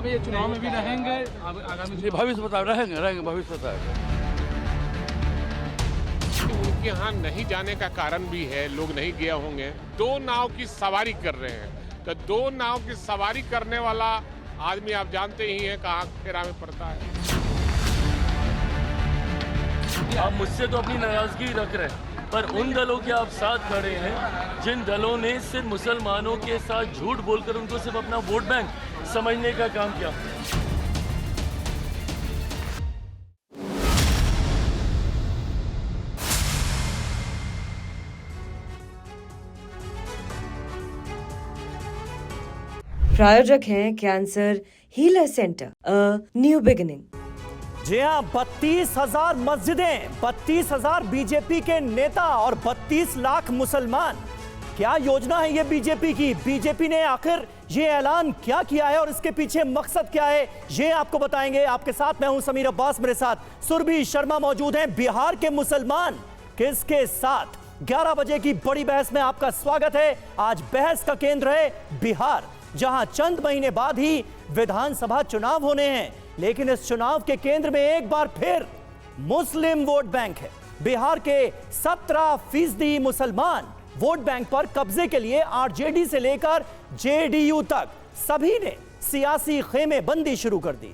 अब ये चुनाव में भी रहेंगे? अब आगामी भविष्य बता रहेंगे भविष्य बताएगा। उनके यहाँ नहीं जाने का कारण भी है, लोग नहीं गए होंगे। दो नाव की सवारी कर रहे हैं, तो दो नाव की सवारी करने वाला आदमी आप जानते ही हैं कहाँ फेरा में पड़ता है। आप मुझसे तो अपनी नाराजगी रख रहे हैं, पर उन दलों के आप साथ खड़े हैं जिन दलों ने सिर्फ मुसलमानों के साथ झूठ बोलकर उनको सिर्फ अपना वोट बैंक समझने का काम किया। प्रायोजक हैं cancer healer centre, a new beginning. जी हाँ, 32,000 मस्जिदें, 32,000 बीजेपी के नेता और 32 लाख मुसलमान। क्या योजना है ये बीजेपी की? बीजेपी ने आखिर ये ऐलान क्या किया है और इसके पीछे मकसद क्या है, ये आपको बताएंगे। आपके साथ मैं हूं समीर अब्बास, मेरे साथ सुरभि शर्मा मौजूद हैं। बिहार के मुसलमान किसके साथ? 11 बजे की बड़ी बहस में आपका स्वागत है। आज बहस का केंद्र है बिहार, जहां चंद महीने बाद ही विधानसभा चुनाव होने हैं, लेकिन इस चुनाव के केंद्र में एक बार फिर मुस्लिम वोट बैंक है। बिहार के 17% मुसलमान वोट बैंक पर कब्जे के लिए आरजेडी से लेकर जेडीयू तक सभी ने सियासी खेमेबंदी शुरू कर दी।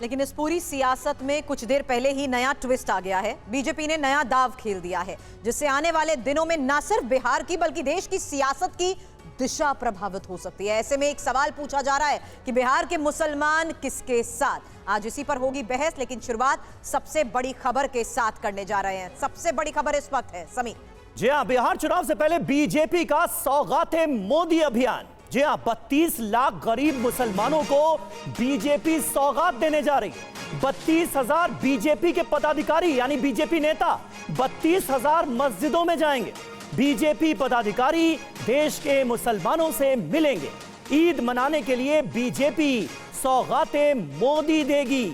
लेकिन इस पूरी सियासत में कुछ देर पहले ही नया ट्विस्ट आ गया है। बीजेपी ने नया दाव खेल दिया है, जिससे आने वाले दिनों में न सिर्फ बिहार की बल्कि देश की सियासत की दिशा प्रभावित हो सकती है। ऐसे में एक सवाल पूछा जा रहा है कि बिहार के मुसलमान किसके साथ? आज इसी पर होगी बहस, लेकिन शुरुआत सबसे बड़ी खबर के साथ करने जा रहे हैं। सबसे बड़ी खबर इस वक्त है समीर। जी हाँ, बिहार चुनाव से पहले बीजेपी का सौगाते मोदी अभियान। जी हाँ, 32 लाख गरीब मुसलमानों को बीजेपी सौगात देने जा रही है। 32,000 बीजेपी के पदाधिकारी यानी बीजेपी नेता 32,000 मस्जिदों में जाएंगे। बीजेपी पदाधिकारी देश के मुसलमानों से मिलेंगे। ईद मनाने के लिए बीजेपी सौगाते मोदी देगी,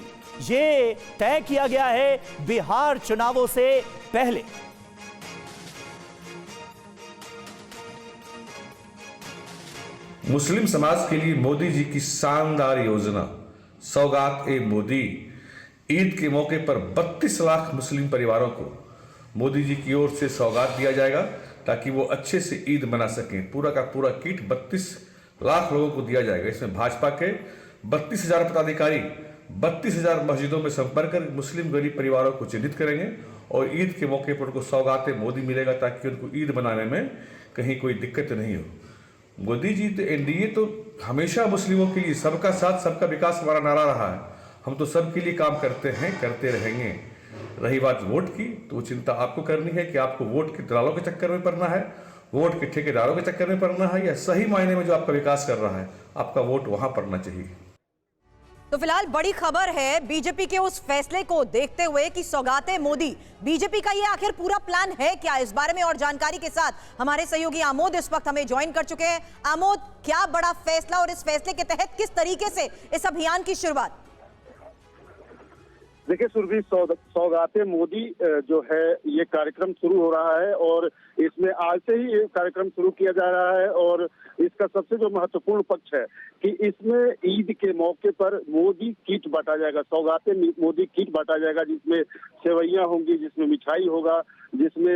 ये तय किया गया है बिहार चुनावों से पहले। मुस्लिम समाज के लिए मोदी जी की शानदार योजना सौगात ए मोदी। ईद के मौके पर 32 लाख मुस्लिम परिवारों को मोदी जी की ओर से सौगात दिया जाएगा ताकि वो अच्छे से ईद मना सकें। पूरा का पूरा किट 32 लाख लोगों को दिया जाएगा। इसमें भाजपा के 32,000 पदाधिकारी 32,000 मस्जिदों में संपर्क कर मुस्लिम गरीब परिवारों को चिन्हित करेंगे और ईद के मौके पर उनको सौगात मोदी मिलेगा ताकि उनको ईद मनाने में कहीं कोई दिक्कत नहीं हो। मोदी जी तो एनडीए तो हमेशा मुस्लिमों के लिए सबका साथ सबका विकास हमारा नारा रहा है। हम तो सबके लिए काम करते हैं, करते रहेंगे। रही बात वोट की, तो चिंता आपको करनी है कि आपको वोट के दलालों के चक्कर में पड़ना है, वोट के ठेकेदारों के चक्कर में पड़ना है, या सही मायने में जो आपका विकास कर रहा है आपका वोट वहां पड़ना चाहिए। तो फिलहाल बड़ी खबर है बीजेपी के उस फैसले को देखते हुए कि सौगाते मोदी, बीजेपी का ये आखिर पूरा प्लान है क्या? इस बारे में और जानकारी के साथ हमारे सहयोगी आमोद इस वक्त हमें ज्वाइन कर चुके हैं। आमोद, क्या बड़ा फैसला और इस फैसले के तहत किस तरीके से इस अभियान की शुरुआत? देखिए सुरभि, सौगाते मोदी जो है ये कार्यक्रम शुरू हो रहा है और इसमें आज से ही ये कार्यक्रम शुरू किया जा रहा है। और इसका सबसे जो महत्वपूर्ण पक्ष है कि इसमें ईद के मौके पर मोदी किट बांटा जाएगा, सौगाते मोदी किट बांटा जाएगा, जिसमें सेवैयां होंगी, जिसमें मिठाई होगा, जिसमें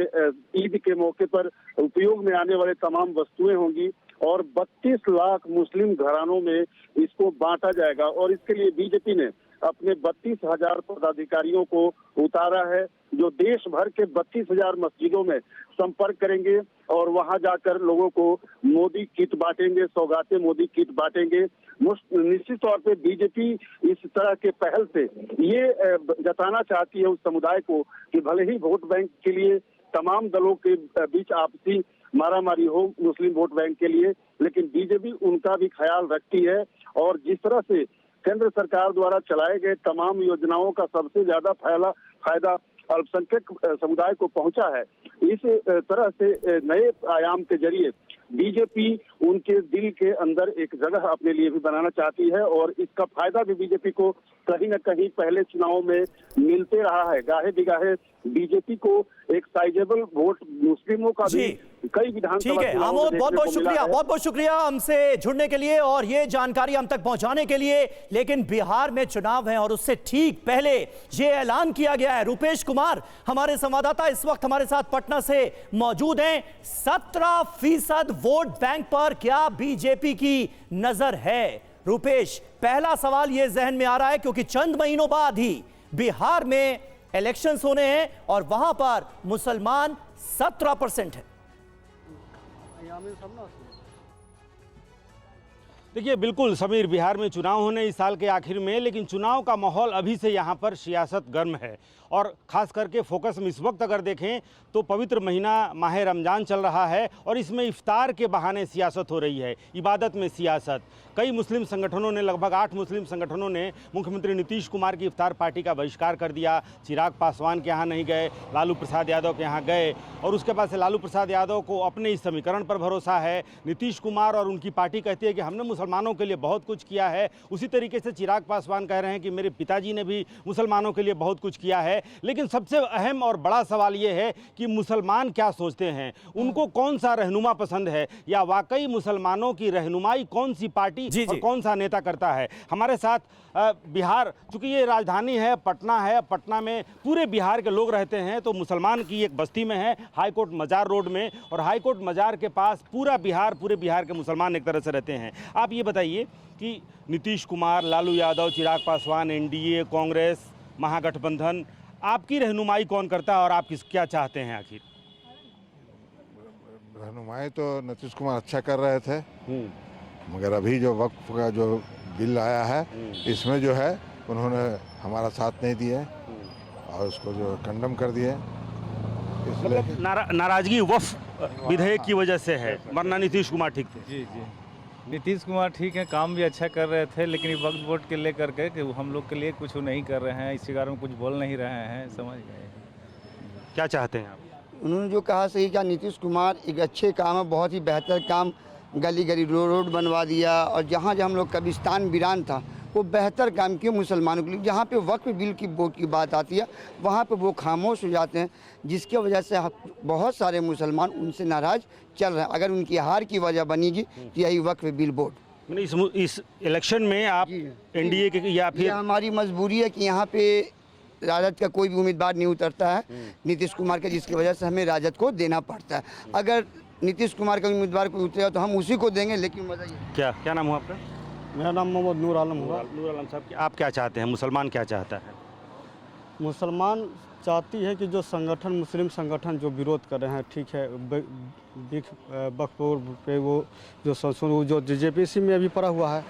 ईद के मौके पर उपयोग में आने वाले तमाम वस्तुएं होंगी और 32 लाख मुस्लिम घरानों में इसको बांटा जाएगा। और इसके लिए बीजेपी ने अपने 32,000 पदाधिकारियों को उतारा है, जो देश भर के 32,000 मस्जिदों में संपर्क करेंगे और वहां जाकर लोगों को मोदी किट बांटेंगे, सौगाते मोदी किट बांटेंगे। निश्चित तौर पे बीजेपी इस तरह के पहल से ये जताना चाहती है उस समुदाय को कि भले ही वोट बैंक के लिए तमाम दलों के बीच आपसी मारामारी हो मुस्लिम वोट बैंक के लिए, लेकिन बीजेपी उनका भी ख्याल रखती है। और जिस तरह से केंद्र सरकार द्वारा चलाए गए तमाम योजनाओं का सबसे ज्यादा फायदा अल्पसंख्यक समुदाय को पहुंचा है, इस तरह से नए आयाम के जरिए बीजेपी उनके दिल के अंदर एक जगह अपने लिए भी बनाना चाहती है और इसका फायदा भी बीजेपी को कहीं न कहीं पहले चुनाव में मिलते रहा है। गाहे बिगाहे बीजेपी को एक साइजेबल वोट मुस्लिमों का भी कई विधानसभा ठीक है आमोद, बहुत बहुत शुक्रिया हमसे जुड़ने के लिए और ये जानकारी हम तक पहुंचाने के लिए। लेकिन बिहार में चुनाव है और उससे ठीक पहले ये ऐलान किया गया है। रूपेश कुमार हमारे संवाददाता इस वक्त हमारे साथ पटना से मौजूद हैं। 17% वोट बैंक पर क्या बीजेपी की नजर है? रूपेश, पहला सवाल यह जहन में आ रहा है क्योंकि चंद महीनों बाद ही बिहार में इलेक्शंस होने हैं और वहां पर मुसलमान 17% है। देखिए बिल्कुल समीर, बिहार में चुनाव होने इस साल के आखिर में, लेकिन चुनाव का माहौल अभी से यहाँ पर सियासत गर्म है और ख़ास करके फोकस में इस वक्त अगर देखें तो पवित्र महीना माह रमज़ान चल रहा है और इसमें इफ्तार के बहाने सियासत हो रही है, इबादत में सियासत। कई मुस्लिम संगठनों ने, लगभग 8 मुस्लिम संगठनों ने मुख्यमंत्री नीतीश कुमार की इफ्तार पार्टी का बहिष्कार कर दिया। चिराग पासवान के यहाँ नहीं गए, लालू प्रसाद यादव के यहाँ गए और उसके बाद से लालू प्रसाद यादव को अपने इस समीकरण पर भरोसा है। नीतीश कुमार और उनकी पार्टी कहती है कि हमने मुसलमानों के लिए बहुत कुछ किया है। उसी तरीके से चिराग पासवान कह रहे हैं कि मेरे पिताजी ने भी मुसलमानों के लिए बहुत कुछ किया है। लेकिन सबसे अहम और बड़ा सवाल ये है कि मुसलमान क्या सोचते हैं, उनको कौन सा रहनुमा पसंद है, या वाकई मुसलमानों की रहनुमाई कौन सी पार्टी और कौन सा नेता करता है। हमारे साथ बिहार, चूंकि ये राजधानी है, पटना है, पटना में पूरे बिहार के लोग रहते हैं, तो मुसलमान की एक बस्ती में है हाईकोर्ट मजार रोड में, और हाईकोर्ट मजार के पास पूरे बिहार के मुसलमान एक तरह से रहते हैं। आप ये बताइए कि नीतीश कुमार, लालू यादव, चिराग पासवान, एनडीए, कांग्रेस, महागठबंधन, आपकी रहनुमाई कौन करता है और आप क्या चाहते हैं आखिर? रहनुमाई तो नीतीश कुमार अच्छा कर रहे थे, मगर अभी जो वक्फ का जो बिल आया है इसमें जो है उन्होंने हमारा साथ नहीं दिए और उसको जो कंडम कर दिए। मतलब नाराजगी वक्फ विधेयक की वजह से है, वरना नीतीश कुमार ठीक थे। जी नीतीश कुमार ठीक है, काम भी अच्छा कर रहे थे, लेकिन वक्त वोट के लेकर के कि हम लोग के लिए कुछ नहीं कर रहे हैं, इसी कारण कुछ बोल नहीं रहे हैं, समझ गए। क्या चाहते हैं आप? उन्होंने जो कहा सही कहा, नीतीश कुमार एक अच्छे काम है, बहुत ही बेहतर काम, गली गली रोड बनवा दिया और जहाँ जहाँ हम लोग कब्रिस्तान वीरान था वो बेहतर काम किए मुसलमानों के लिए। जहाँ पे वक्फ बिल की वोट की बात आती है वहाँ पे वो खामोश हो जाते हैं, जिसकी वजह से बहुत सारे मुसलमान उनसे नाराज चल रहे हैं। अगर उनकी हार की वजह बनेगी तो यही वक्फ बिल वोट। इस इलेक्शन में आप एनडीए के या फिर? हमारी मजबूरी है कि यहाँ पे राजद का कोई भी उम्मीदवार नहीं उतरता है नीतीश कुमार का, जिसकी वजह से हमें राजद को देना पड़ता है। अगर नीतीश कुमार का उम्मीदवार को उतरेगा तो हम उसी को देंगे। लेकिन मजा ये क्या नाम हुआ आपका? मेरा नाम मोहम्मद नूर आलम हुआ। नूर आलम साहब, आप क्या चाहते हैं, मुसलमान क्या चाहता है? मुसलमान चाहती है कि जो संगठन, मुस्लिम संगठन जो विरोध कर रहे हैं, ठीक है, वक्फ पे वो जो संशोधन वो जो जेपीसी में अभी पड़ा हुआ है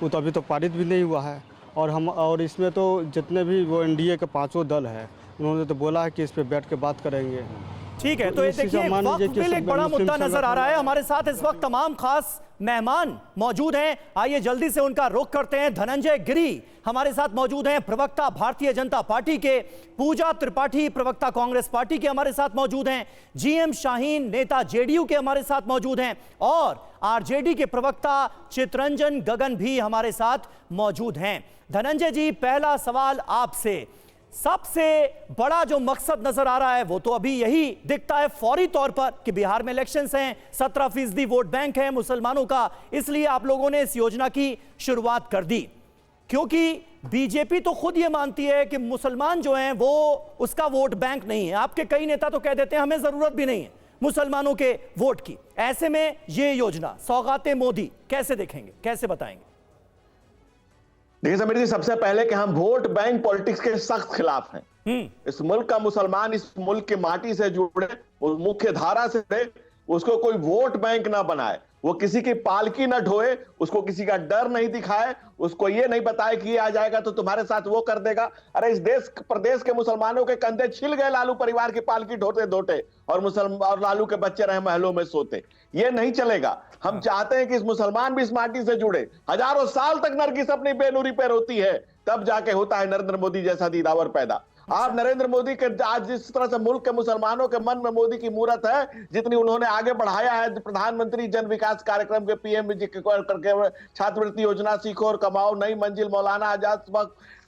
वो तो अभी तो पारित भी नहीं हुआ है, और इसमें तो जितने भी वो एनडीए के 5 दल है उन्होंने तो बोला है कि इस पे बैठ के बात करेंगे। ठीक है, तो ये देखिए वक्फ बिल एक बड़ा मुद्दा नजर आ रहा है। हमारे साथ इस वक्त तमाम खास मेहमान मौजूद हैं, आइए जल्दी से उनका रुख करते हैं। धनंजय गिरी हमारे साथ मौजूद हैं, प्रवक्ता भारतीय जनता पार्टी के। पूजा त्रिपाठी प्रवक्ता कांग्रेस पार्टी के हमारे साथ मौजूद हैं। जीएम शाहीन नेता जेडीयू के हमारे साथ मौजूद हैं और आरजेडी के प्रवक्ता चितरंजन गगन भी हमारे साथ मौजूद हैं। धनंजय जी, पहला सवाल आपसे, सबसे बड़ा जो मकसद नजर आ रहा है वो तो अभी यही दिखता है फौरी तौर पर कि बिहार में इलेक्शंस हैं, 17% वोट बैंक है मुसलमानों का, इसलिए आप लोगों ने इस योजना की शुरुआत कर दी, क्योंकि बीजेपी तो खुद ये मानती है कि मुसलमान जो हैं वो उसका वोट बैंक नहीं है। आपके कई नेता तो कह देते हैं हमें जरूरत भी नहीं है मुसलमानों के वोट की। ऐसे में ये योजना सौगाते मोदी कैसे देखेंगे, कैसे बताएंगे? देखिए समीर जी, सबसे पहले कि हम वोट बैंक पॉलिटिक्स के सख्त खिलाफ हैं। इस मुल्क का मुसलमान इस मुल्क की माटी से जुड़े, मुख्य धारा से जुड़े, उसको कोई वोट बैंक ना बनाए, वो किसी की पालकी ना ढोए, उसको किसी का डर नहीं दिखाए, उसको ये नहीं बताए कि ये आ जाएगा तो तुम्हारे साथ वो कर देगा। अरे इस देश प्रदेश के मुसलमानों के कंधे छिल गए लालू परिवार की पालकी ढोते ढोते, और लालू के बच्चे रहे महलों में सोते। ये नहीं चलेगा। हम चाहते हैं कि इस मुसलमान भी इस माटी से जुड़े। हजारों साल तक नरगिस अपनी बेनूरी पे रोती है, तब जाके होता है नरेंद्र मोदी जैसा दीदावर पैदा। आप नरेंद्र मोदी के आज जिस तरह से मुल्क के मुसलमानों के मन में मोदी की मूरत है, जितनी उन्होंने आगे बढ़ाया है प्रधानमंत्री जन विकास कार्यक्रम के पीएम करके छात्रवृत्ति योजना, सीखो और कमाओ, नई मंजिल, मौलाना आजाद,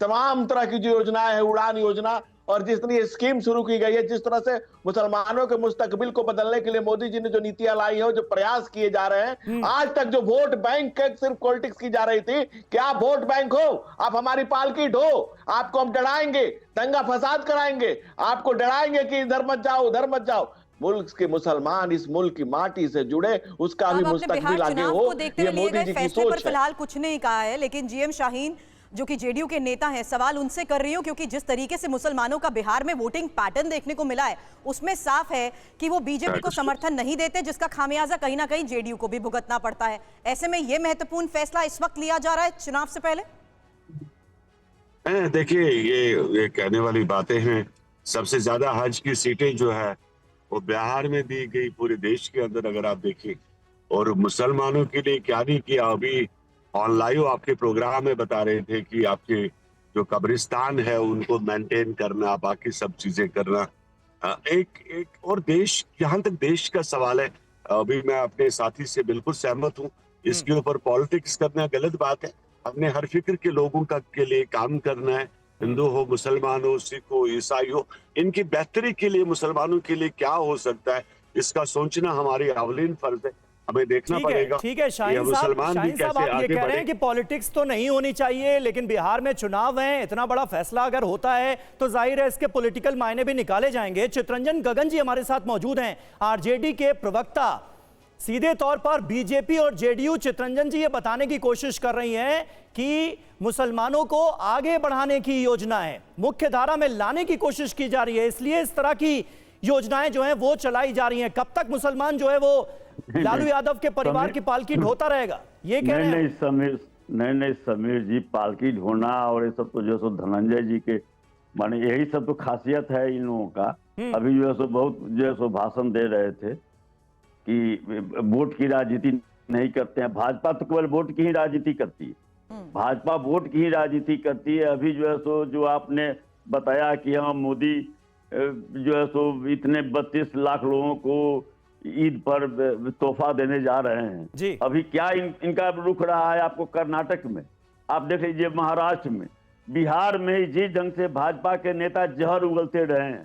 तमाम तरह की जो योजनाएं है, उड़ान योजना, और जितनी स्कीम शुरू की गई है, जिस तरह से मुसलमानों के मुस्तकबिल को बदलने के लिए मोदी जी ने जो नीतियां लाई है, जो प्रयास किए जा रहे हैं, आज तक जो वोट बैंक के सिर्फ पॉलिटिक्स की जा रही थी कि आप वोट बैंक हो, आप हमारी पालकी ढो, आपको हम डराएंगे, दंगा फसाद कराएंगे, आपको डराएंगे कि इधर मत जाओ, उधर मत जाओ। मुल्क के मुसलमान इस मुल्क की माटी से जुड़े, उसका भी मुस्तकबिल आगे हो, ये मोदी जी की सोच है। फिलहाल कुछ नहीं कहा है, लेकिन जीएम शाहीन जो कि जेडीयू के नेता हैं, सवाल उनसे कर रही हूं क्योंकि जिस तरीके से मुसलमानों का बिहार में वोटिंग पैटर्न देखने को मिला है, उसमें साफ है कि वो बीजेपी को समर्थन नहीं देते, जिसका खामियाजा कहीं ना कहीं जेडीयू को भी भुगतना पड़ता है। ऐसे में यह महत्वपूर्ण फैसला इस वक्त लिया जा रहा है चुनाव से पहले। देखिए, ये कहने वाली बातें हैं। सबसे ज्यादा हज की सीटें जो है वो बिहार में दी गई पूरे देश के अंदर, अगर आप देखें, और मुसलमानों के लिए क्या नहीं किया। अभी ऑनलाइन आपके प्रोग्राम में बता रहे थे कि आपके जो कब्रिस्तान है उनको मेंटेन करना, बाकी सब चीजें करना। एक और देश, जहां तक देश का सवाल है, अभी मैं अपने साथी से बिल्कुल सहमत हूँ, इसके ऊपर पॉलिटिक्स करना गलत बात है। अपने हर फिक्र के लोगों का के लिए काम करना है, हिंदू हो, मुसलमान हो, सिख हो, ईसाई हो, इनकी बेहतरी के लिए, मुसलमानों के लिए क्या हो सकता है, इसका सोचना हमारी अवलीन फर्ज है। हमें देखना पड़ेगा। ठीक है शाहीन साहब, आप ये कह रहे हैं कि पॉलिटिक्स तो नहीं होनी चाहिए, लेकिन बिहार में चुनाव है, इतना बड़ा फैसला अगर होता है तो जाहिर है इसके पॉलिटिकल मायने भी निकाले जाएंगे। चितरंजन गगन जी हमारे साथ मौजूद हैं, आरजेडी के प्रवक्ता। सीधे तौर पर बीजेपी और जेडीयू, चितरंजन जी, ये बताने की कोशिश कर रही हैं कि मुसलमानों को आगे बढ़ाने की योजना है, मुख्य धारा में लाने की कोशिश की जा रही है, इसलिए इस तरह की योजनाएं जो हैं वो चलाई जा रही हैं। कब तक मुसलमान जो है वो लालू यादव के परिवार की पालकी ढोता रहेगा, ये कह रहे हैं? नहीं समीर जी, पालकी ढोना और ये सब तो जो सो धनंजय जी के माने यही सब तो खासियत है इन लोगों का। अभी जो है सो बहुत जो है सो भाषण दे रहे थे कि वोट की राजनीति नहीं करते हैं। भाजपा तो केवल वोट की ही राजनीति करती है, भाजपा वोट की ही राजनीति करती है। अभी जो है सो जो आपने बताया कि हम मोदी जो है सो इतने 32 लाख लोगों को ईद पर तोहफा देने जा रहे हैं जी। अभी क्या इनका रुख रहा है आपको कर्नाटक में, आप देख लीजिए, महाराष्ट्र में, बिहार में जिस ढंग से भाजपा के नेता जहर उगलते रहे हैं,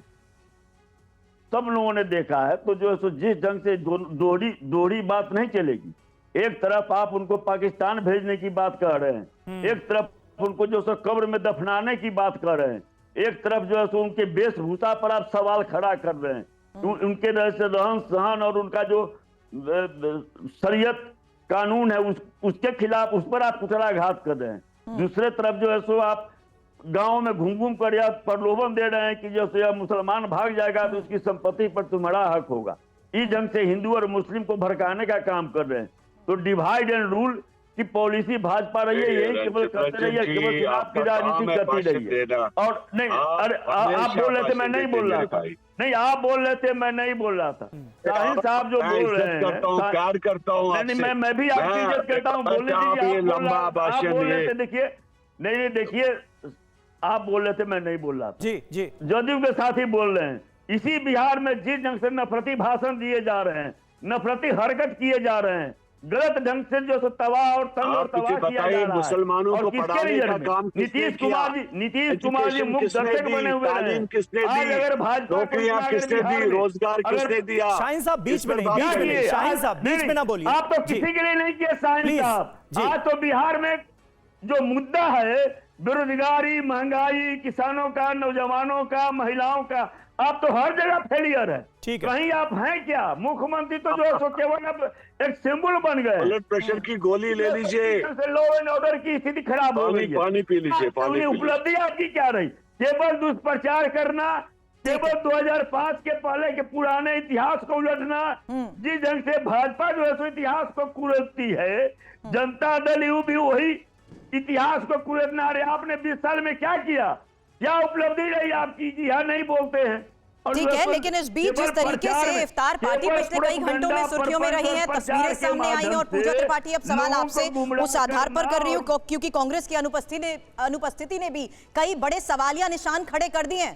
सब लोगों ने देखा है। तो जो है सो जिस ढंग से दोहरी बात नहीं चलेगी। एक तरफ आप उनको पाकिस्तान भेजने की बात कर रहे हैं, एक तरफ उनको जो सो कब्र में दफनाने की बात कर रहे हैं, एक तरफ जो है सो उनके वेशभूषा पर आप सवाल खड़ा कर रहे हैं, उनके रहन सहन और उनका जो शरीयत कानून है उसके खिलाफ उस पर आप कुचलाघात कर रहे हैं। दूसरे तरफ जो है सो आप गांव में घूम कर या प्रलोभन दे रहे हैं कि जैसे मुसलमान भाग जाएगा तो उसकी संपत्ति पर तुम्हारा हक होगा। इस ढंग से हिंदू और मुस्लिम को भड़काने का काम कर रहे हैं। तो डिवाइड एंड रूल की पॉलिसी भाजपा रही है, यही केवल करते रही है, केवल चुनाव की राजनीति करती रही है। और नहीं, अरे आप बोल रहे थे, मैं नहीं बोल रहा था, नहीं आप बोल रहे थे, मैं नहीं बोल रहा था। शाहीन साहब जो बोल रहे हैं, प्यार करता हूँ, नहीं मैं भी आपकी इज्जत करता हूँ, बोलने दीजिए। आप बोल रहे थे, देखिए नहीं देखिए, आप बोल रहे थे, मैं नहीं बोल रहा था जी जी, जदयू के साथ ही बोल रहे हैं। इसी बिहार में जिस ढंग से नफरती भाषण दिए जा रहे हैं, नफरती हरकत किए जा रहे हैं, गलत ढंग से जो तबाह और तंग और तबाह किया जा रहा है, मुसलमानों को पढ़ाने का काम नीतीश कुमार जी मुख्य दर्शक बने हुए हैं। आज अगर भाजपा किसने दी, रोजगार किसने दिया? शाहीन साहब बीच में नहीं, शाहीन साहब बीच में ना बोलिए, आप तो किसी के लिए नहीं किए शाहीन साहब। आज तो बिहार में जो मुद्दा है, बेरोजगारी, महंगाई, किसानों का, नौजवानों का, महिलाओं का, आप तो हर जगह फेलियर है। ठीक है, कहीं आप हैं क्या? मुख्यमंत्री तो जो है सो केवल अब एक सिंबल बन गए। ब्लड प्रेशर की गोली ले लीजिए, लॉ एंड ऑर्डर की स्थिति खराब हो गई है। पानी पी लीजिए, पानी। उपलब्धि आपकी क्या रही? केवल दुष्प्रचार करना, केवल 2005 के पहले के पुराने इतिहास को उलटना। जिस ढंग से भाजपा जो है सो इतिहास को कुरेदती है, जनता दल यू भी वही इतिहास को कुरेदना रहे। आपने 20 साल में क्या किया? क्या उपलब्धि रही आपकी? जी हाँ, नहीं बोलते हैं। ठीक है, लेकिन इस बीच जिस तरीके से इफ्तार पार्टी पिछले कई घंटों में सुर्खियों में रही है, तस्वीरें सामने आई हैं और पूजा त्रिपाठी, अब सवाल आपसे उस आधार पर कर रही हूँ क्योंकि कांग्रेस की अनुपस्थिति ने भी कई बड़े सवालिया निशान खड़े कर दिए हैं।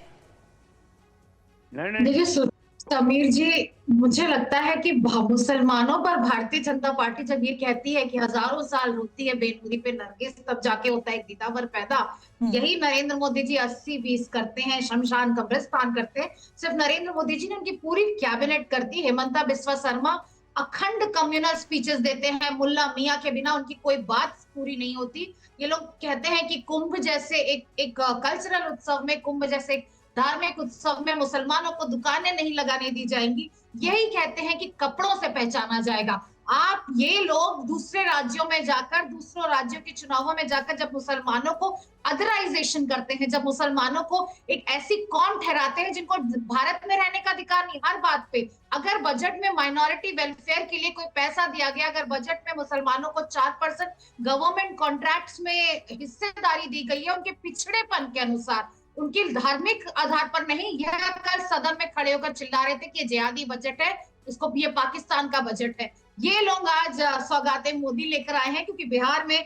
देखिए समीर जी, मुझे लगता है कि मुसलमानों पर भारतीय जनता पार्टी जब ये कहती है कि हजारों साल रोती है बेनूरी पे नरगिस, तब जाके होता है एक दीदावर पैदा। यही नरेंद्र मोदी जी 80-20 करते हैं, शमशान कब्रिस्तान करते हैं। सिर्फ नरेंद्र मोदी जी ने उनकी पूरी कैबिनेट करती है। हेमंता बिस्वा शर्मा अखंड कम्युनल स्पीचेस देते हैं, मुल्ला मियाँ के बिना उनकी कोई बात पूरी नहीं होती। ये लोग कहते हैं कि कुंभ जैसे एक कल्चरल उत्सव में, कुंभ जैसे धार्मिक उत्सव में मुसलमानों को दुकानें नहीं लगाने दी जाएंगी। यही कहते हैं कि कपड़ों से पहचाना जाएगा। आप ये लोग दूसरे राज्यों में जाकर, दूसरों राज्यों के चुनावों में जाकर जब मुसलमानों को अदराइजेशन करते हैं, जब मुसलमानों को एक ऐसी कौम ठहराते हैं जिनको भारत में रहने का अधिकार नहीं, हर बात पे अगर बजट में माइनॉरिटी वेलफेयर के लिए कोई पैसा दिया गया, अगर बजट में मुसलमानों को 4% गवर्नमेंट कॉन्ट्रैक्ट्स में हिस्सेदारी दी गई है उनके पिछड़ेपन के अनुसार, उनकी धार्मिक आधार पर नहीं, यह कल सदन में खड़े होकर चिल्ला रहे थे कि ये जिहादी बजट है, इसको ये पाकिस्तान का बजट है। ये लोग आज सौगाते मोदी लेकर आए हैं क्योंकि बिहार में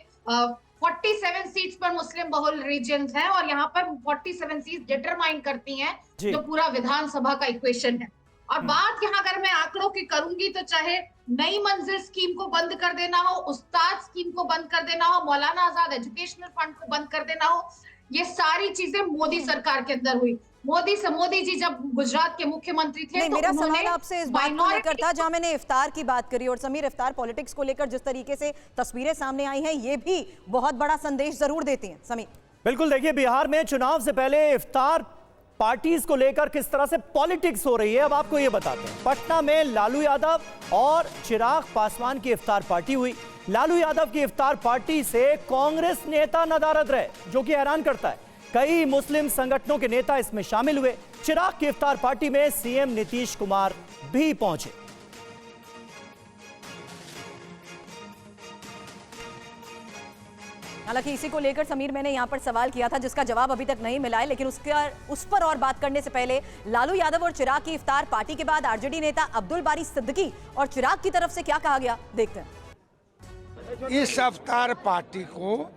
47 सीट्स पर मुस्लिम बहुल रीजन हैं और यहाँ पर 47 सीट डिटरमाइन करती हैं जो पूरा विधानसभा का इक्वेशन है। और बात यहाँ अगर मैं आंकड़ों की करूंगी तो चाहे नई मंजिल स्कीम को बंद कर देना हो, उस्ताद स्कीम को बंद कर देना हो, मौलाना आजाद एजुकेशनल फंड को बंद कर देना हो, ये सारी चीजें मोदी सरकार के अंदर हुई। मोदी जी जब गुजरात के मुख्यमंत्री थे तो मेरा सवाल आपसे इस बात को लेकर था, जहां मैंने इफ्तार की बात करी और समीर इफ्तार पॉलिटिक्स को लेकर जिस तरीके से तस्वीरें सामने आई हैं, ये भी बहुत बड़ा संदेश जरूर देती हैं। समीर बिल्कुल, देखिए बिहार में चुनाव से पहले इफ्तार पार्टीज को लेकर किस तरह से पॉलिटिक्स हो रही है, अब आपको ये बताते हैं। पटना में लालू यादव और चिराग पासवान की इफ्तार पार्टी हुई। लालू यादव की इफ्तार पार्टी से कांग्रेस नेता नदारद रहे, जो कि हैरान करता है। कई मुस्लिम संगठनों के नेता इसमें शामिल हुए। चिराग की इफ्तार पार्टी में सीएम नीतीश कुमार भी पहुंचे। हालांकि इसी को लेकर समीर मैंने यहां पर सवाल किया था जिसका जवाब अभी तक नहीं मिला है, लेकिन उस पर और बात करने से पहले लालू यादव और चिराग की इफ्तार पार्टी के बाद आरजेडी नेता अब्दुल बारी सिद्दीकी और चिराग की तरफ से क्या कहा गया, देखते हैं। इस इफ्तार पार्टी को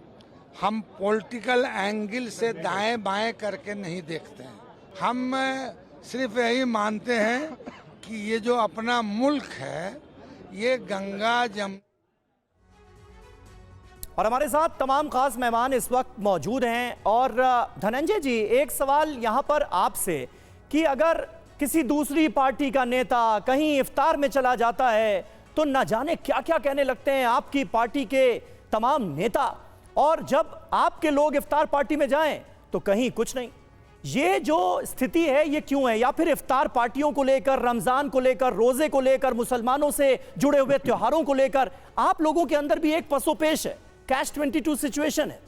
हम पॉलिटिकल एंगल से दाएं बाएं करके नहीं देखते हैं। हम सिर्फ यही मानते हैं कि ये जो अपना मुल्क है ये गंगा जमुना। और हमारे साथ तमाम खास मेहमान इस वक्त मौजूद हैं। और धनंजय जी, एक सवाल यहां पर आपसे कि अगर किसी दूसरी पार्टी का नेता कहीं इफ्तार में चला जाता है तो न जाने क्या क्या कहने लगते हैं आपकी पार्टी के तमाम नेता, और जब आपके लोग इफ्तार पार्टी में जाएं तो कहीं कुछ नहीं। ये जो स्थिति है ये क्यों है? या फिर इफ्तार पार्टियों को लेकर, रमजान को लेकर, रोजे को लेकर, मुसलमानों से जुड़े हुए त्योहारों को लेकर आप लोगों के अंदर भी एक पसोपेश है, कैश 22 सिचुएशन है?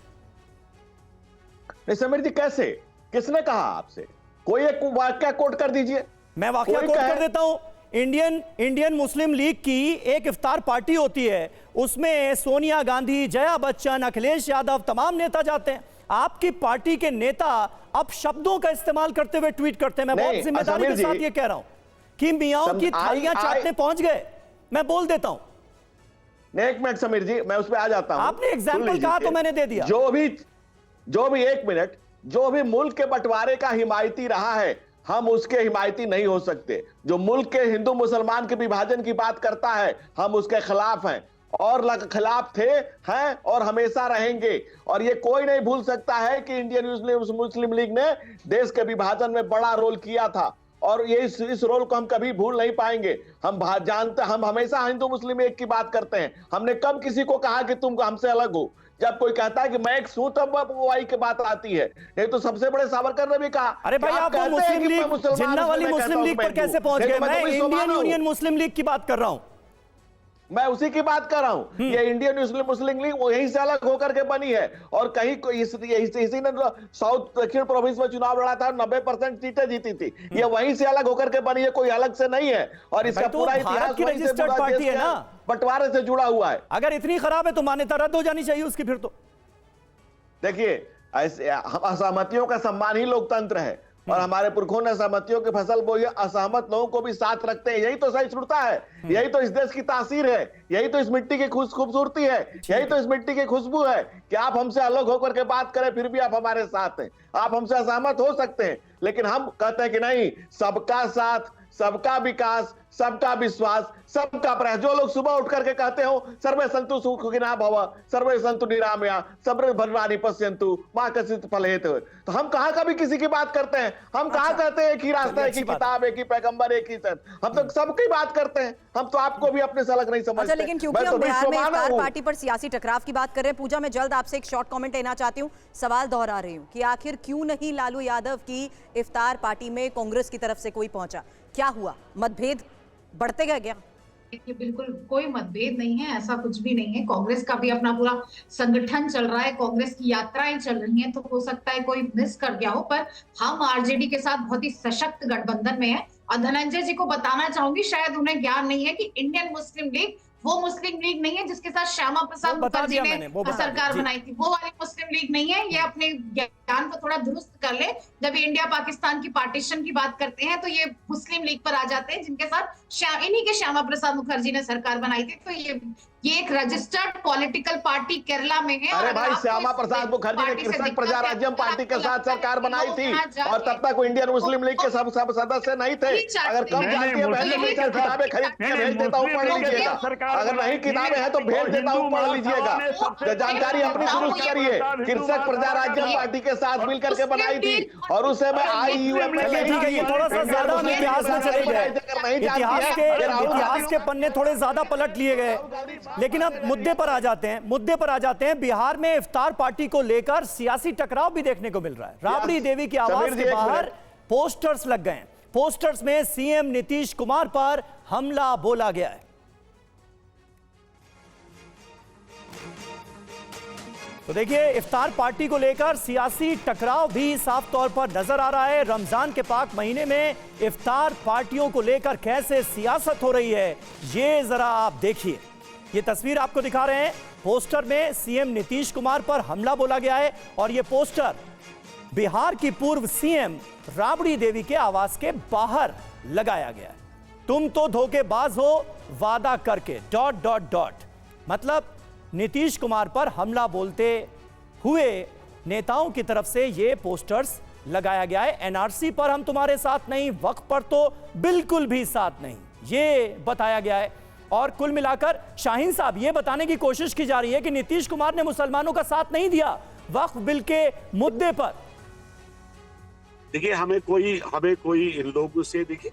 नहीं समीर जी, कैसे, किसने कहा आपसे? कोई एक वाक्य कोट कर दीजिए। मैं वाक्य कोट कर देता हूं। इंडियन मुस्लिम लीग की एक इफ्तार पार्टी होती है, उसमें सोनिया गांधी, जया बच्चन, अखिलेश यादव, तमाम नेता जाते हैं। आपकी पार्टी के नेता अब शब्दों का इस्तेमाल करते हुए ट्वीट करते हैं। मैं बहुत जिम्मेदारी के साथ ये कह रहा हूं कि मियाओं की थालियां चाटने पहुंच गए। मैं बोल देता हूं। एक मिनट समीर जी, मैं उस पर आ जाता हूं। आपने एग्जाम्पल कहा तो मैंने दे दिया। जो भी एक मिनट, जो भी मुल्क के बंटवारे का हिमायती रहा है, हम उसके हिमायती नहीं हो सकते। जो मुल्क के हिंदू मुसलमान के विभाजन की बात करता है, हम उसके खिलाफ हैं और खिलाफ थे, हैं और हमेशा रहेंगे। और ये कोई नहीं भूल सकता है कि इंडियन मुस्लिम लीग ने देश के विभाजन में बड़ा रोल किया था और ये इस रोल को हम कभी भूल नहीं पाएंगे। हम जानते, हम हमेशा हिंदू मुस्लिम एक की बात करते हैं। हमने कब किसी को कहा कि तुम हमसे अलग हो? जब कोई कहता है कि मैं एक सूं तब वही की बात आती है। नहीं तो सबसे बड़े सावरकर ने भी कहा। अरे भाई, आप मुस्लिम लीग, जिन्ना वाली मुस्लिम लीग पर कैसे पहुंच गए? मैं इंडियन यूनियन मुस्लिम लीग की बात कर रहा हूं। मैं उसी की बात कर रहा हूं। ये इंडियन मुस्लिम लीग वो यहीं से अलग होकर के बनी है और कहीं इसी ने साउथ दक्षिण प्रोविंस में चुनाव लड़ा था, 90% सीटें जीती थी। ये वहीं से अलग होकर के बनी है, कोई अलग से नहीं है। और इसका पूरा इतिहास रजिस्टर्ड पार्टी है ना, बंटवारे से जुड़ा हुआ है। अगर इतनी खराब है तो मान्यता रद्द हो जानी चाहिए उसकी। फिर तो देखिए, असहमतियों का सम्मान ही लोकतंत्र है। और हमारे पुरखों ने सहमतियों की फसल बोई है, असहमत लोगों को भी साथ रखते हैं। यही तो सहिष्णुता है, यही तो इस देश की तासीर है, यही तो इस मिट्टी की खूबसूरती है, यही तो इस मिट्टी की खुशबू है कि आप हमसे अलग होकर के बात करें फिर भी आप हमारे साथ हैं। आप हमसे असहमत हो सकते हैं, लेकिन हम कहते हैं कि नहीं, सबका साथ, सबका विकास, सबका विश्वास, सबका प्रयास। जो लोग सुबह उठ करके कहते हो सर्वे संतु सुखिनः भव, सर्वे संतु निरामया, सर्वे भद्राणि पश्यन्तु मां कश्चित् फलेत्, तो हम कहां कभी किसी की बात करते हैं? हम कहां कहते हैं एक ही रास्ता, एक ही किताब, एक ही पैगंबर, एक ही संत? हम तो सबकी बात करते हैं। हम तो आपको भी अपने से अलग नहीं समझते। अच्छा, लेकिन क्योंकि हम बिहार में इफ्तार पार्टी पर सियासी टकराव की बात कर रहे हैं, पूजा मैं जल्द आपसे एक शॉर्ट कमेंट लेना चाहती हूँ। सवाल दोहरा रही हूँ कि आखिर क्यों नहीं लालू यादव की इफ्तार पार्टी में कांग्रेस की तरफ से कोई पहुंचा? क्या हुआ? मतभेद बढ़ते गए क्या? देखिए, बिल्कुल कोई मतभेद नहीं है, ऐसा कुछ भी नहीं है। कांग्रेस का भी अपना पूरा संगठन चल रहा है, कांग्रेस की यात्राएं चल रही हैं, तो हो सकता है कोई मिस कर गया हो, पर हम आरजेडी के साथ बहुत ही सशक्त गठबंधन में है। और धनंजय जी को बताना चाहूंगी, शायद उन्हें ज्ञान नहीं है कि इंडियन मुस्लिम लीग वो मुस्लिम लीग नहीं है जिसके साथ श्यामा प्रसाद मुखर्जी ने सरकार बनाई थी, वो वाली मुस्लिम लीग नहीं है। ये अपने ज्ञान को थोड़ा दुरुस्त कर ले। जब इंडिया पाकिस्तान की पार्टीशन की बात करते हैं तो ये मुस्लिम लीग पर आ जाते हैं, जिनके साथ इन्हीं के श्यामा प्रसाद मुखर्जी ने सरकार बनाई थी। तो ये एक रजिस्टर्ड पॉलिटिकल पार्टी केरला में है। अरे भाई, श्यामा प्रसाद मुखर्जी ने कृषक प्रजा राज्यम पार्टी के साथ सरकार बनाई थी, और तब तक वो इंडियन मुस्लिम लीग के सब सदस्य नहीं थे। अगर कम जानती है किताबें खरीद के भेज देता हूँ, पढ़ लीजिएगा। अगर नहीं किताबें हैं तो भेज देता हूँ, पढ़ लीजिएगा। जानकारी अपनी शुरू करिए। कृषक प्रजा राज्यम पार्टी के साथ मिलकर के बनाई थी, और उसे मैं IUM में थोड़ा सा ज्यादा हम इतिहास में चले गए, इतिहास के पन्ने थोड़े ज्यादा पलट लिए गए। लेकिन अब मुद्दे पर आ जाते हैं। बिहार में इफ्तार पार्टी को लेकर सियासी टकराव भी देखने को मिल रहा है। राबड़ी देवी की आवाज के बाहर पोस्टर्स लग गए। पोस्टर्स में सीएम नीतीश कुमार पर हमला बोला गया है। तो देखिए, इफ्तार पार्टी को लेकर सियासी टकराव भी साफ तौर पर नजर आ रहा है। रमजान के पाक महीने में इफ्तार पार्टियों को लेकर कैसे सियासत हो रही है, ये जरा आप देखिए। ये तस्वीर आपको दिखा रहे हैं। पोस्टर में सीएम नीतीश कुमार पर हमला बोला गया है, और ये पोस्टर बिहार की पूर्व सीएम राबड़ी देवी के आवास के बाहर लगाया गया है। तुम तो धोखेबाज हो वादा करके ... मतलब नीतीश कुमार पर हमला बोलते हुए नेताओं की तरफ से ये पोस्टर्स लगाया गया है। एनआरसी पर हम तुम्हारे साथ नहीं, वक्फ पर तो बिल्कुल भी साथ नहीं, ये बताया गया है। और कुल मिलाकर शाहीन साहब, ये बताने की कोशिश की जा रही है कि नीतीश कुमार ने मुसलमानों का साथ नहीं दिया वक्फ बिल के मुद्दे पर। देखिए, हमें कोई इन लोगों से, देखिए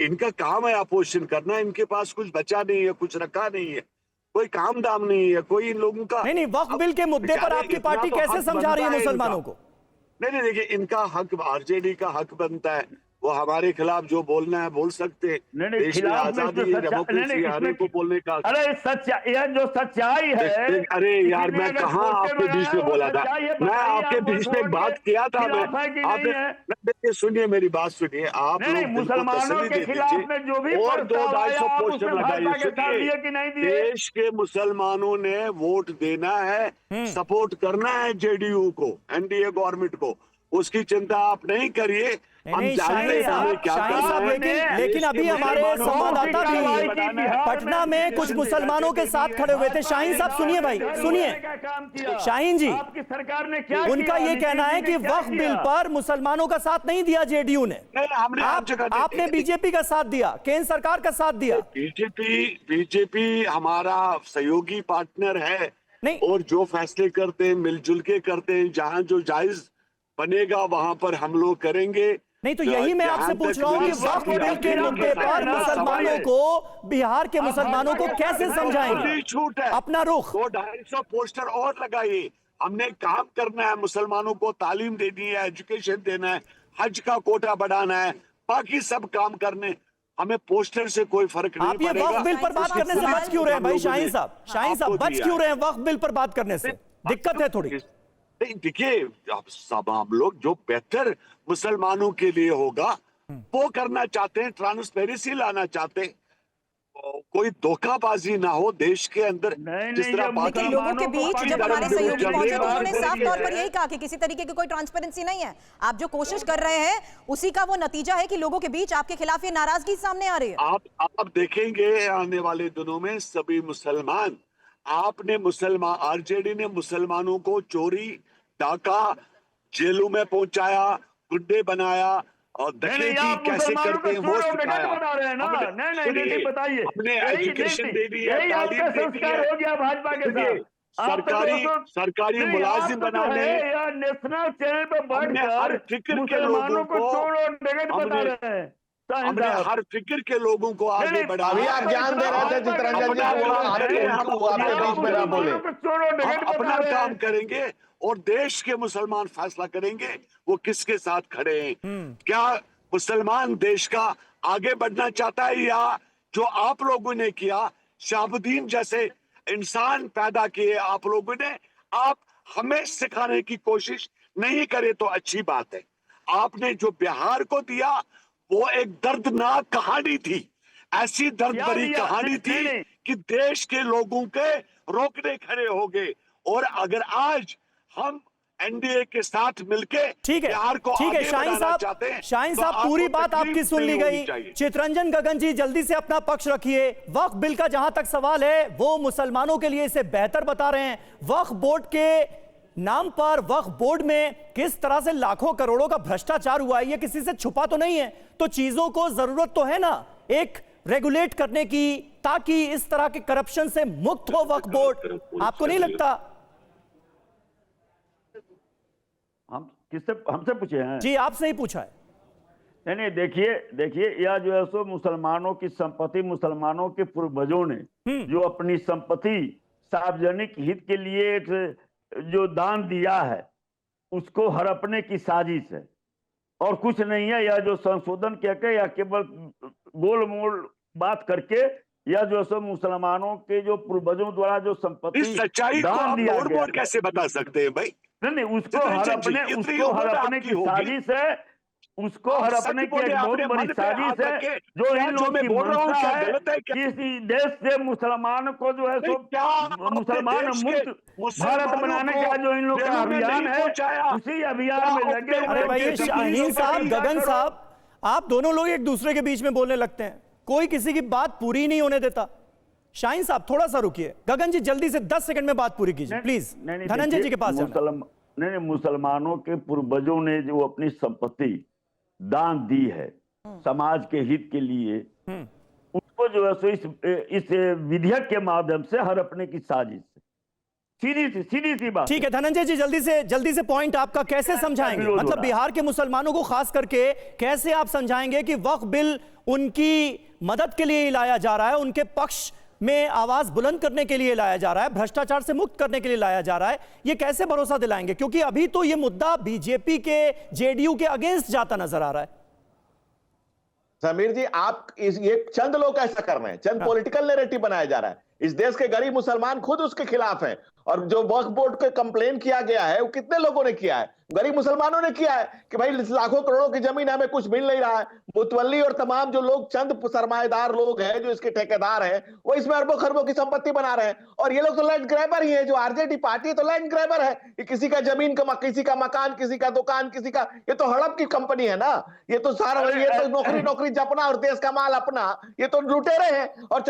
इनका काम है अपोजिशन करना, इनके पास कुछ बचा नहीं है, कुछ रखा नहीं है, कोई काम दाम नहीं है, कोई इन लोगों का नहीं। वक्फ बिल के मुद्दे पर आपकी पार्टी कैसे समझा रही है मुसलमानों को? नहीं, देखिए, इनका हक, आरजेडी का हक बनता है, वो हमारे खिलाफ जो बोलना है बोल सकते हैं। देश में आजादी है, डेमोक्रेसी, हर एक को बोलने का। अरे यह जो सच्चाई है। अरे यार, मैं कहाँ आपके बीच में बोला था? मैं आपके बीच में बात किया था। देखिए, सुनिए मेरी बात सुनिए। आप लोग मुसलमानों के खिलाफ में जो भी और 200-250 पोस्टर लगाइए। देश के मुसलमानों ने वोट देना है, सपोर्ट करना है जेडीयू को, एनडीए गवर्नमेंट को, उसकी चिंता आप नहीं करिए। हम जानते हैं क्या करना है। लेकिन अभी हमारे संवाददाता भी पटना में कुछ मुसलमानों के साथ खड़े हुए थे। शाहीन साहब सुनिए, भाई सुनिए। शाहीन जी, सरकार ने क्या उनका ये कहना है कि वक्फ बिल पर मुसलमानों का साथ नहीं दिया जेडीयू ने। आपने बीजेपी का साथ दिया, केंद्र सरकार का साथ दिया। बीजेपी हमारा सहयोगी पार्टनर है, और जो फैसले करते हैं मिलजुल के करते हैं। जहां जो जायज बनेगा वहां पर हम लोग करेंगे। नहीं, तो यही मैं आपसे पूछ रहा हूँ कि वक्फ बिल के मुद्दे पर मुसलमानों को, बिहार के मुसलमानों को कैसे समझाएंगे? छूट है अपना रुख। 200-250 पोस्टर और लगाइए। हमने काम करना है, मुसलमानों को तालीम देनी है, एजुकेशन देना है, हज का कोटा बढ़ाना है, बाकी सब काम करने। हमें पोस्टर से कोई फर्क नहीं पड़ेगा। आप ये वक्फ बिल पर बात करने से बच क्यों रहे हैं भाई? शाहीन साहब बच क्यों रहे हैं वक्फ बिल पर बात करने से? दिक्कत है थोड़ी। देखिए, अब सब हम लोग जो बेहतर मुसलमानों के लिए होगा वो करना चाहते हैं, ट्रांसपेरेंसी लाना चाहते हैं। कोई धोखाबाजी ना हो देश के अंदर। जिस तरह लेकिन लोगों के बीच जब हमारे सहयोगी पहुंचे तो उन्होंने साफ तौर पर यही कहा कि किसी तरीके की कोई ट्रांसपेरेंसी नहीं है। आप जो कोशिश कर रहे हैं उसी का वो नतीजा है कि लोगों के बीच आपके खिलाफ ये नाराजगी सामने आ रही है। आप देखेंगे आने वाले दिनों में सभी मुसलमान, आपने मुसलमान, आरजेडी ने मुसलमानों को चोरी, डाका, जेलों में पहुंचाया, गुंडे बनाया और डकैती कैसे करते हैं वो सिखाया। हमने एजुकेशन दे दी है, तालीम दे दी है, सरकारी मुलाजिम बनाने, नेशनल चैनल पर बढ़कर हर फिक्र के लोगों को, हमने हर फिक्र के लोगों को आगे बढ़ा। अभी आप जान दे रहे थे चित्रंजन जी, हम अपना काम करेंगे और देश के मुसलमान फैसला करेंगे वो किसके साथ खड़े हैं। क्या मुसलमान देश का आगे बढ़ना चाहता है या जो आप लोगों ने किया, शहाबुद्दीन जैसे इंसान पैदा किए आप लोगों ने, आप हमें सिखाने की कोशिश नहीं करे तो अच्छी बात है। आपने जो बिहार को दिया वो एक दर्दनाक कहानी थी, ऐसी दर्द भरी कहानी थी कि देश के लोगों के रोकने खड़े हो गए। और अगर आज हम एनडीए के साथ मिलके बिहार को आगे बढ़ाना चाहते हैं, शाहीन साहब पूरी बात आपकी सुन ली गई। चित्रंजन गगन जी जल्दी से अपना पक्ष रखिए। वक्फ बिल का जहां तक सवाल है वो मुसलमानों के लिए इसे बेहतर बता रहे हैं। वक्फ बोर्ड के नाम पर वक्फ बोर्ड में किस तरह से लाखों करोड़ों का भ्रष्टाचार हुआ है ये किसी से छुपा तो नहीं है। तो चीजों को जरूरत तो है ना एक रेगुलेट करने की, ताकि इस तरह के करप्शन से मुक्त हो वक्फ बोर्ड। आपको नहीं लगता? हम किससे, हमसे पूछे हैं? जी आपसे ही पूछा है। नहीं देखिए यह जो है सो मुसलमानों की संपत्ति, मुसलमानों के पूर्वजों ने जो अपनी संपत्ति सार्वजनिक हित के लिए जो दान दिया है उसको हड़पने की साजिश है और कुछ नहीं है। यह जो संशोधन कहकर या केवल गोल मोल बात करके या जो सो मुसलमानों के जो पूर्वजों द्वारा जो संपत्ति दान दिया गया, कैसे बता सकते हैं भाई? नहीं उसको हड़पने की साजिश है, उसको हड़पने की एक बहुत बड़ी साजिश है जो इन लोगों की मंशा है कि इस देश से मुसलमान को जो है सो मुसलमान मुक्त भारत बनाने का जो इन लोगों का अभियान है उसी अभियान में लगे। अरे भाई शाहीन साहब, गगन साहब, आप दोनों लोग एक दूसरे के बीच में बोलने लगते हैं, कोई किसी की बात पूरी नहीं होने देता। शाहीन साहब थोड़ा सा रुकिए, गगन जी जल्दी से 10 सेकंड में बात पूरी कीजिए प्लीज। धनंजय जी के पास नहीं, मुसलमानों के पूर्वजों ने जो अपनी संपत्ति दान दी है समाज के हित के लिए, उसको जो है सो इस विधेयक के माध्यम से हड़पने की साजिश, सीधी सी बात। ठीक है धनंजय जी, जल्दी से पॉइंट आपका कैसे समझाएंगे? मतलब बिहार के मुसलमानों को खास करके कैसे आप समझाएंगे कि वक्फ बिल उनकी मदद के लिए लाया जा रहा है, उनके पक्ष में आवाज बुलंद करने के लिए लाया जा रहा है, भ्रष्टाचार से मुक्त करने के लिए लाया जा रहा है, ये कैसे भरोसा दिलाएंगे? क्योंकि अभी तो ये मुद्दा बीजेपी के, जेडीयू के अगेंस्ट जाता नजर आ रहा है। समीर जी, आप ये चंद लोग ऐसा कर रहे हैं, चंद पॉलिटिकल नैरेटिव बनाया जा रहा है। इस देश के गरीब मुसलमान खुद उसके खिलाफ हैं और जो वक्फ बोर्ड के कंप्लेन किया गया है वो कितने लोगों ने किया है? गरीब मुसलमानों ने किया है कि भाई लाखों करोड़ों की जमीन हमें कुछ मिल नहीं रहा है। मुतवल्ली और तमाम जो लोग, चंद सरमाएदार लोग हैं जो इसके ठेकेदार हैं, वो इसमें अरबों खरबों की संपत्ति बना रहे हैं। और ये लोग तो लैंड ग्रैबर ही है, जो आरजेडी पार्टी है तो लैंड ग्रैबर है। ये किसी का जमीन का, किसी का मकान, किसी का दुकान, किसी का, ये तो हड़प की कंपनी है ना। ये तो सारा, ये तो नौकरी जपना और देश का माल अपना, ये तो लुटेरे हैं और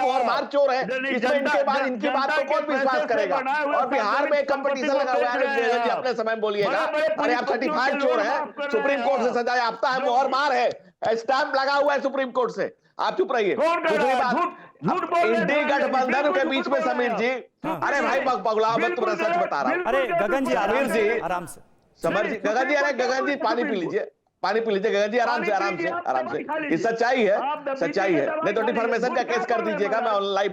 मोहर चोर है। इसमें इनकी बात को कौन विश्वास करेगा? और बिहार में कंपटीशन लगा हुआ है, अपने समय बोलिएगा, अरे आप सर्टिफाइड चोर है, सुप्रीम कोर्ट से सजा याफ्ता है, मोहर मार है, स्टैंप लगा हुआ है सुप्रीम कोर्ट से। आप चुप रहिए। दूसरी बात, इंडी गठबंधन के बीच में समीर जी, अरे भाई पगला मत, तुम्हारा सच बता रहा हूं। अरे गगन जी आराम से समझ जी, गगन जी, अरे गगन जी पानी पी लीजिए, पानी पी लीजिए गगन जी, आराम से। ये सच्चाई है, नहीं तो डिफॉर्मेशन का केस कर दीजिएगा, मैं ऑनलाइन।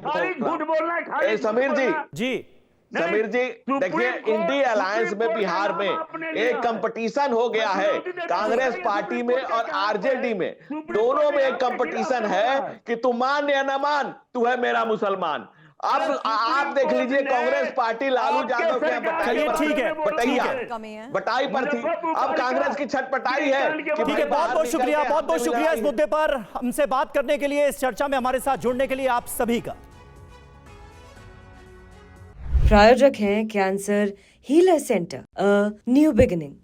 समीर जी देखिए, इंडी अलायंस में बिहार में एक कंपटीशन हो गया है, कांग्रेस पार्टी में और आरजेडी में, दोनों में एक कंपटीशन है कि तू मान या न मान, तू है मेरा मुसलमान। आप देख लीजिए कांग्रेस पार्टी लालू यादव के बटाई पर थी, अब कांग्रेस की छटपटाई है। ठीक है, बहुत बहुत शुक्रिया, बहुत बहुत शुक्रिया इस मुद्दे पर हमसे बात करने के लिए, इस चर्चा में हमारे साथ जुड़ने के लिए आप सभी का। प्रायोजक हैं cancer healer centre, a new beginning.